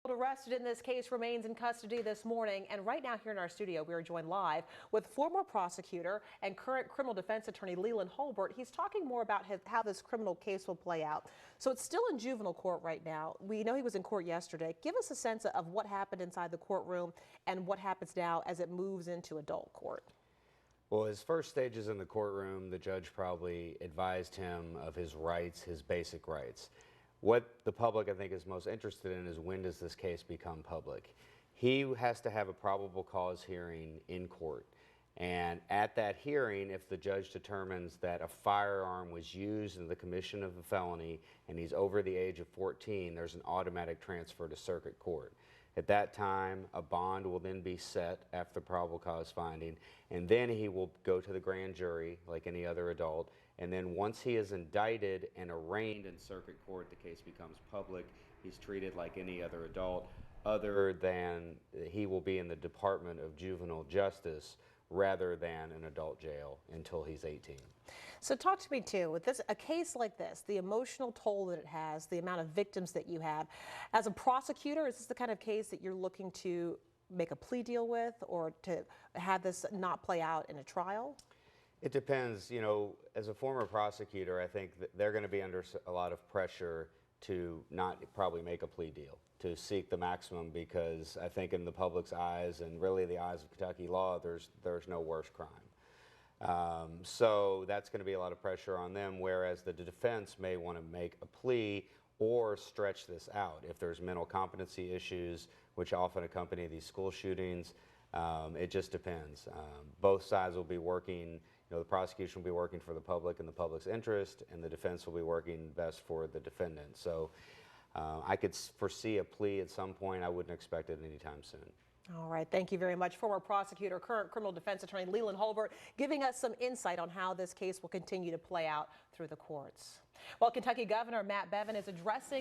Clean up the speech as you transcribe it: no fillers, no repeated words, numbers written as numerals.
Arrested in this case remains in custody this morning, and right now here in our studio we are joined live with former prosecutor and current criminal defense attorney Leland Holbert. He's talking more about how this criminal case will play out. So it's still in juvenile court right now. We know he was in court yesterday. Give us a sense of what happened inside the courtroom and what happens now as it moves into adult court. Well, his first stages in the courtroom, the judge probably advised him of his rights, his basic rights. What the public, I think, is most interested in is when does this case become public? He has to have a probable cause hearing in court. And at that hearing, if the judge determines that a firearm was used in the commission of a felony and he's over the age of 14, there's an automatic transfer to circuit court. At that time, a bond will then be set after probable cause finding, and then he will go to the grand jury like any other adult. And then once he is indicted and arraigned in circuit court, the case becomes public. He's treated like any other adult, other than he will be in the Department of Juvenile Justice rather than an adult jail until he's 18. So talk to me too, with a case like this, the emotional toll that it has, the amount of victims that you have. As a prosecutor, is this the kind of case that you're looking to make a plea deal with or to have this not play out in a trial? It depends. You know, as a former prosecutor, I think that they're going to be under a lot of pressure to not probably make a plea deal, to seek the maximum, because I think in the public's eyes and really the eyes of Kentucky law, there's no worse crime. So that's going to be a lot of pressure on them, whereas the defense may want to make a plea or stretch this out. If there's mental competency issues, which often accompany these school shootings, it just depends. Both sides will be working. You know, the prosecution will be working for the public and the public's interest, and the defense will be working best for the defendant. So I could foresee a plea at some point. I wouldn't expect it anytime soon. All right, thank you very much. Former prosecutor, current criminal defense attorney Leland Holbert, giving us some insight on how this case will continue to play out through the courts. Well, Kentucky Governor Matt Bevin is addressing